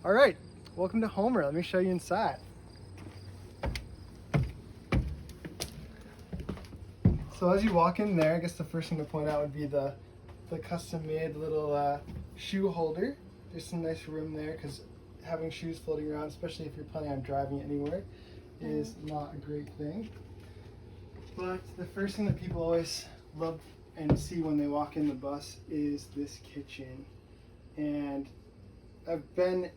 All right, welcome to Homer. Let me show you inside. So as you walk in there, I guess the first thing to point out would be the custom-made little shoe holder. There's some nice room there because having shoes floating around, especially if you're planning on driving anywhere, is not a great thing. But the first thing that people always love and see when they walk in the bus is this kitchen. And I've been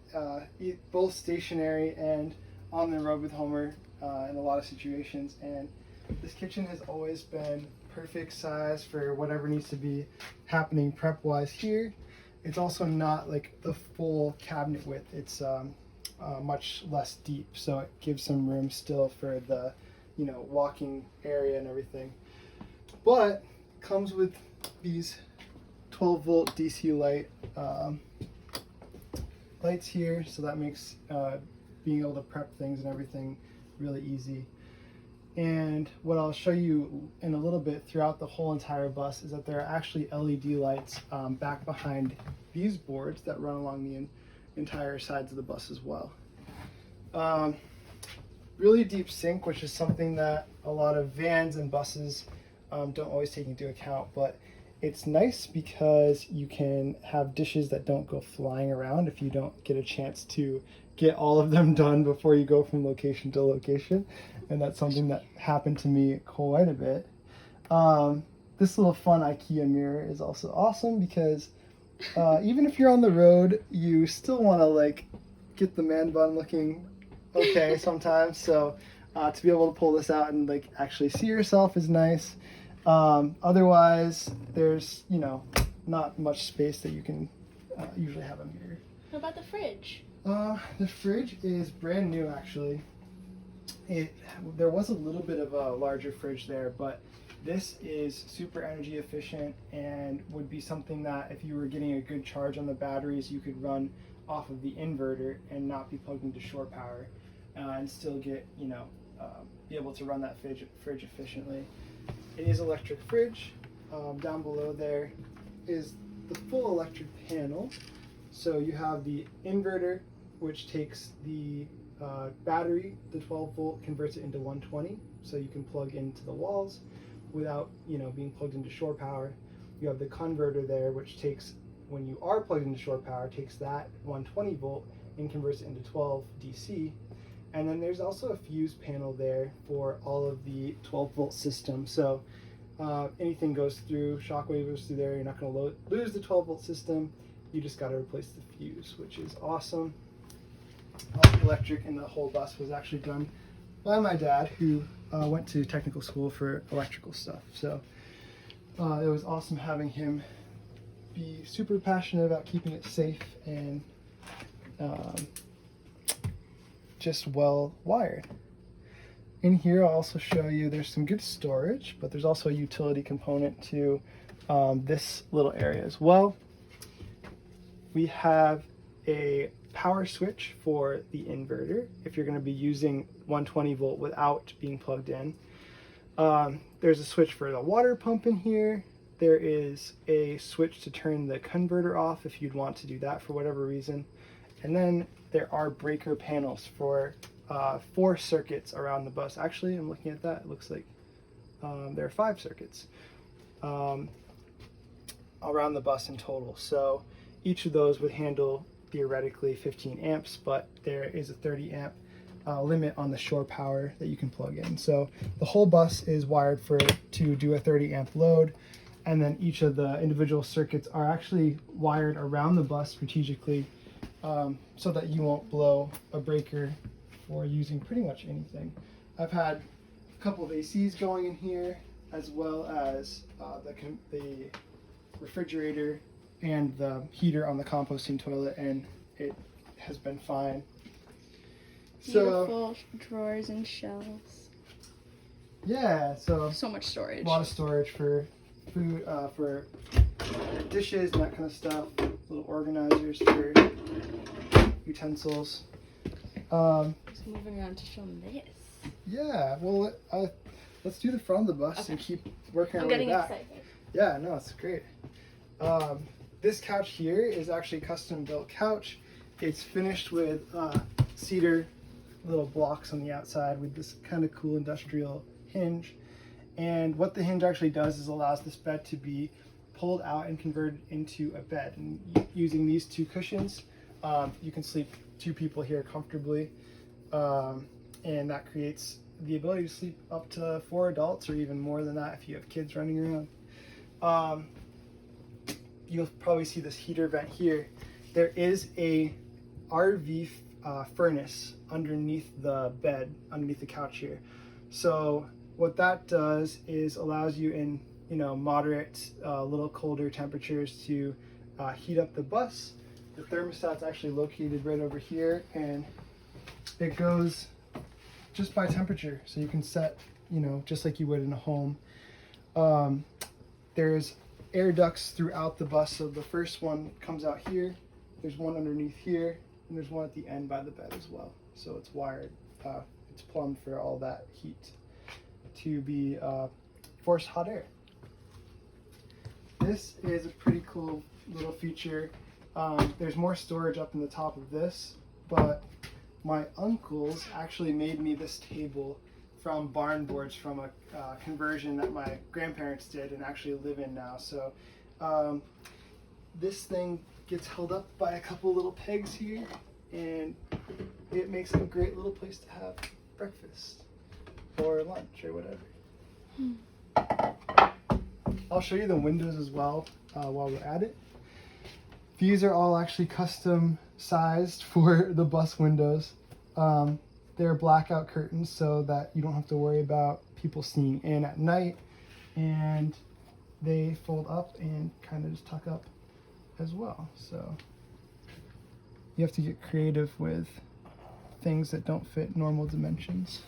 both stationary and on the road with Homer in a lot of situations, and this kitchen has always been perfect size for whatever needs to be happening prep-wise here. It's also not like the full cabinet width. It's much less deep, so it gives some room still for the, walking area and everything. But comes with these 12-volt DC lights here, so that makes being able to prep things and everything really easy. And what I'll show you in a little bit throughout the whole entire bus is that there are actually LED lights back behind these boards that run along the entire sides of the bus as well. Really deep sink, which is something that a lot of vans and buses don't always take into account, but it's nice because you can have dishes that don't go flying around if you don't get a chance to get all of them done before you go from location to location. And that's something that happened to me quite a bit. This little fun IKEA mirror is also awesome because even if you're on the road, you still want to get the man bun looking okay sometimes. So to be able to pull this out and actually see yourself is nice. Otherwise, there's not much space that you can usually have a mirror. What about the fridge? The fridge is brand new actually. There was a little bit of a larger fridge there, but this is super energy efficient and would be something that if you were getting a good charge on the batteries, you could run off of the inverter and not be plugged into shore power and still get, be able to run that fridge efficiently. It is electric fridge. Down below there is the full electric panel. So you have the inverter, which takes the battery, the 12 volt, converts it into 120, so you can plug into the walls without being plugged into shore power. You have the converter there, which takes, when you are plugged into shore power, takes that 120 volt and converts it into 12 DC. And then there's also a fuse panel there for all of the 12 volt system. So anything goes through, shockwave goes through there, you're not going to lose the 12 volt system. You just got to replace the fuse, which is awesome. All the electric in the whole bus was actually done by my dad, who went to technical school for electrical stuff. So it was awesome having him be super passionate about keeping it safe and just well wired. In here, I'll also show you there's some good storage, but there's also a utility component to this little area as well. We have a power switch for the inverter if you're going to be using 120 volt without being plugged in. There's a switch for the water pump in here. There is a switch to turn the converter off if you'd want to do that for whatever reason. And then there are breaker panels for 4 circuits around the bus. Actually, I'm looking at that. It looks like there are 5 circuits around the bus in total. So each of those would handle theoretically 15 amps, but there is a 30 amp limit on the shore power that you can plug in. So the whole bus is wired to do a 30 amp load, and then each of the individual circuits are actually wired around the bus strategically so that you won't blow a breaker for using pretty much anything. I've had a couple of ACs going in here, as well as the refrigerator and the heater on the composting toilet, and it has been fine. Beautiful drawers and shelves. Yeah, so much storage. A lot of storage for food, for dishes and that kind of stuff. Little organizers for utensils. Just moving around to show them this. Yeah, well, let's do the front of the bus and keep working our way back. I'm getting excited. Yeah, no, it's great. This couch here is actually a custom built couch. it's finished with cedar little blocks on the outside with this kind of cool industrial hinge. And what the hinge actually does is allows this bed to be pulled out and converted into a bed. And using these two cushions, you can sleep 2 people here comfortably. And that creates the ability to sleep up to 4 adults, or even more than that if you have kids running around. You'll probably see this heater vent here. There is a RV furnace underneath the bed, underneath the couch here. So what that does is allows you in moderate, little colder temperatures to heat up the bus. The thermostat's actually located right over here, and it goes just by temperature, so you can set just like you would in a home. There's air ducts throughout the bus, so the first one comes out here, there's one underneath here, and there's one at the end by the bed as well. So it's wired, it's plumbed for all that heat to be forced hot air. This is a pretty cool little feature. There's more storage up in the top of this, but my uncles actually made me this table from barn boards from a conversion that my grandparents did and actually live in now. So this thing gets held up by a couple little pegs here, and it makes it a great little place to have breakfast or lunch or whatever. I'll show you the windows as well while we're at it. These are all actually custom sized for the bus windows. They're blackout curtains so that you don't have to worry about people seeing in at night, and they fold up and kind of just tuck up as well. So you have to get creative with things that don't fit normal dimensions.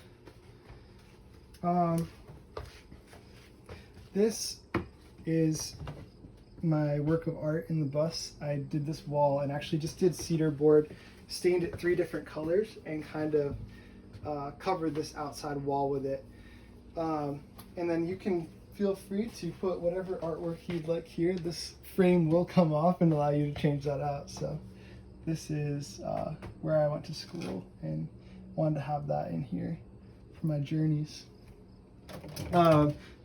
This is my work of art in the bus. I did this wall and actually just did cedar board, stained it 3 different colors, and kind of covered this outside wall with it. And then you can feel free to put whatever artwork you'd like here. This frame will come off and allow you to change that out. So this is where I went to school and wanted to have that in here for my journeys.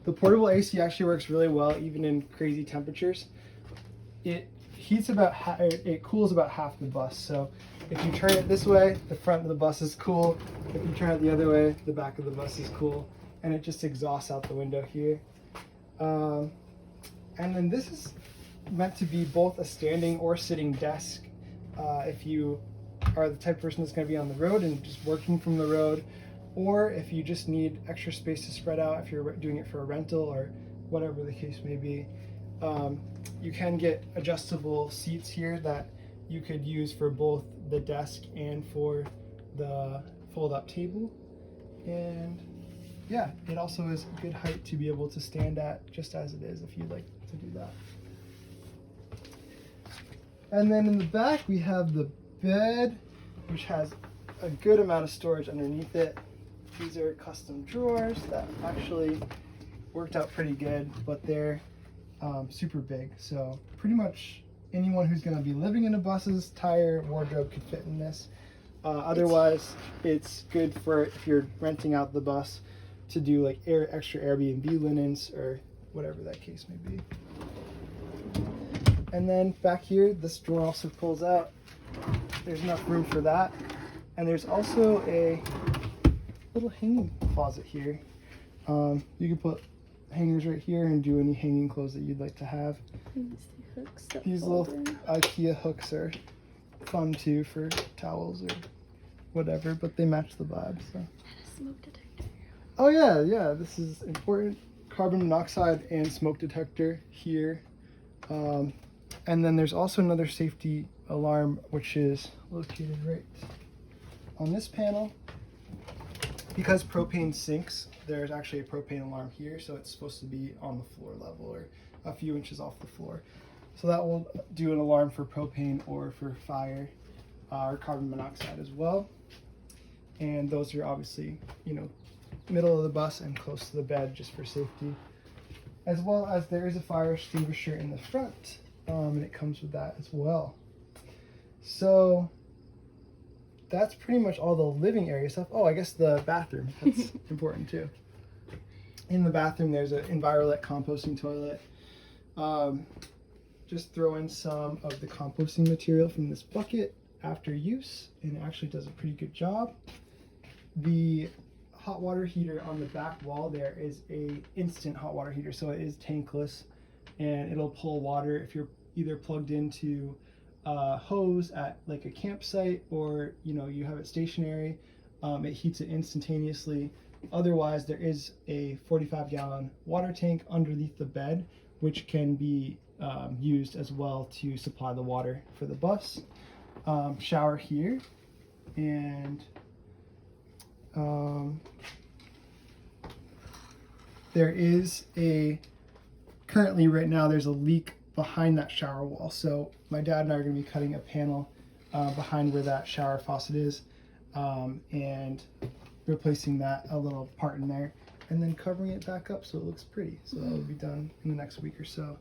The portable AC actually works really well even in crazy temperatures. It heats about it cools about half the bus. So if you turn it this way, the front of the bus is cool. If you turn it the other way, the back of the bus is cool, and it just exhausts out the window here. And then this is meant to be both a standing or sitting desk if you are the type of person that's going to be on the road and just working from the road, or if you just need extra space to spread out if you're doing it for a rental or whatever the case may be. You can get adjustable seats here that you could use for both the desk and for the fold-up table. And yeah, it also is a good height to be able to stand at just as it is if you'd like to do that. And then in the back we have the bed, which has a good amount of storage underneath it. These are custom drawers that actually worked out pretty good, but they're super big. So pretty much anyone who's going to be living in a bus's entire wardrobe could fit in this. Otherwise, it's good for if you're renting out the bus to do like extra Airbnb linens or whatever that case may be. And then back here, this drawer also pulls out. There's enough room for that. And there's also a little hanging closet here. You can put hangers right here and do any hanging clothes that you'd like to have. These little IKEA hooks are fun too for towels or whatever, but they match the vibe. So. Smoke detector. Oh yeah, this is important. Carbon monoxide and smoke detector here. And then there's also another safety alarm, which is located right on this panel. Because propane sinks, there's actually a propane alarm here, so it's supposed to be on the floor level or a few inches off the floor. So that will do an alarm for propane or for fire or carbon monoxide as well. And those are obviously, middle of the bus and close to the bed just for safety. As well as there is a fire extinguisher in the front, and it comes with that as well. So that's pretty much all the living area stuff. Oh, I guess the bathroom. That's important too. In the bathroom, there's an Envirolet composting toilet. Just throw in some of the composting material from this bucket after use, and it actually does a pretty good job. The hot water heater on the back wall there is a instant hot water heater, so it is tankless, and it'll pull water if you're either plugged into hose at like a campsite, or you have it stationary. It heats it instantaneously. Otherwise, there is a 45-gallon water tank underneath the bed, which can be used as well to supply the water for the bus. Shower here, and there is currently right now there's a leak behind that shower wall, so my dad and I are going to be cutting a panel behind where that shower faucet is, and replacing a little part in there, and then covering it back up so it looks pretty. So that will be done in the next week or so.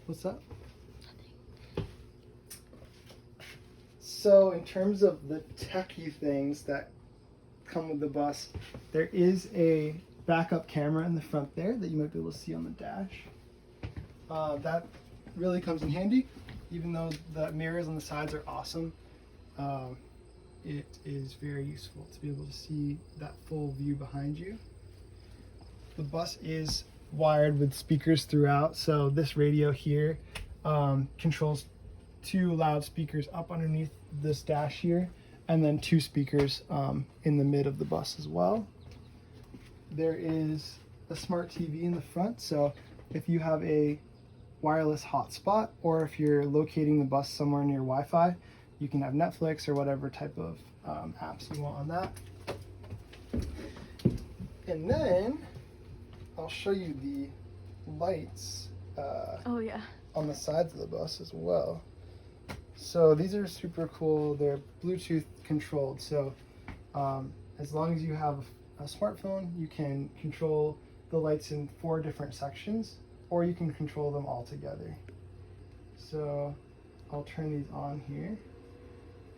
What's that? So in terms of the techie things that come with the bus, there is a backup camera in the front there that you might be able to see on the dash. That really comes in handy, even though the mirrors on the sides are awesome. It is very useful to be able to see that full view behind you. The bus is wired with speakers throughout, so this radio here controls 2 loudspeakers up underneath this dash here, and then 2 speakers in the mid of the bus as well. There is a smart TV in the front, so if you have a wireless hotspot, or if you're locating the bus somewhere near Wi-Fi, you can have Netflix or whatever type of apps you want on that. And then I'll show you the lights on the sides of the bus as well. So these are super cool. They're Bluetooth controlled, so as long as you have a smartphone, you can control the lights in 4 different sections, or you can control them all together. So I'll turn these on here,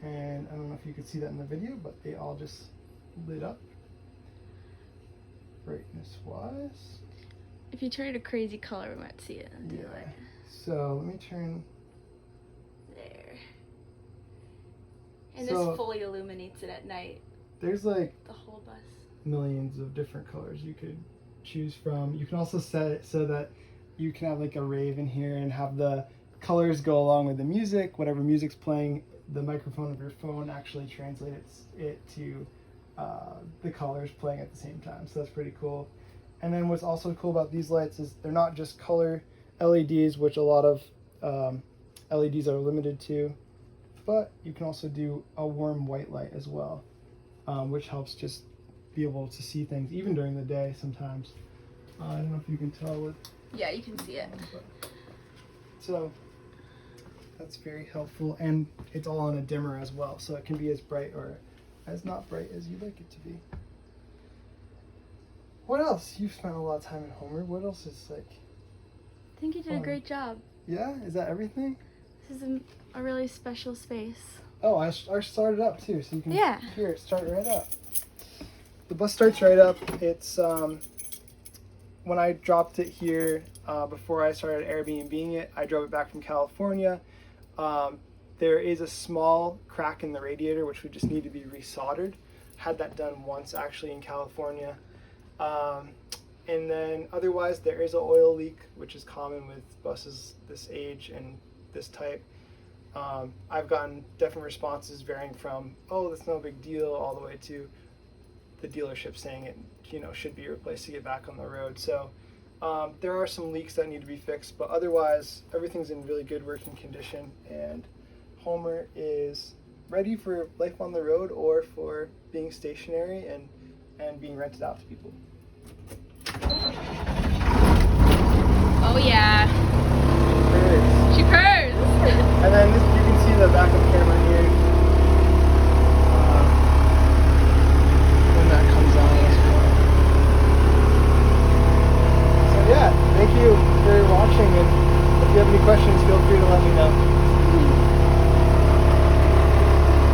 and I don't know if you could see that in the video, but they all just lit up brightness wise. If you turn it a crazy color, we might see it. Yeah. So let me turn there. And this fully illuminates it at night. There's like the whole bus. Millions of different colors you could choose from. You can also set it so that you can have like a rave in here and have the colors go along with the music. Whatever music's playing, the microphone of your phone actually translates it to the colors playing at the same time. So that's pretty cool. And then what's also cool about these lights is they're not just color LEDs, which a lot of LEDs are limited to, but you can also do a warm white light as well, which helps just be able to see things even during the day sometimes. I don't know if you can tell with... Yeah, you can see it. So that's very helpful, and it's all on a dimmer as well, so it can be as bright or as not bright as you'd like it to be. What else? You've spent a lot of time at Homer. What else is like... I think you did a great job. Yeah? Is that everything? This is a really special space. Oh, I started up too, so you can hear it start right up. The bus starts right up. It's when I dropped it here before I started Airbnb-ing it, I drove it back from California. There is a small crack in the radiator which would just need to be resoldered. Had that done once actually in California. And then otherwise there is an oil leak, which is common with buses this age and this type. I've gotten different responses varying from, oh, that's no big deal, all the way to the dealership saying it, should be replaced to get back on the road. So there are some leaks that need to be fixed, but otherwise everything's in really good working condition, and Homer is ready for life on the road or for being stationary and being rented out to people. Oh yeah.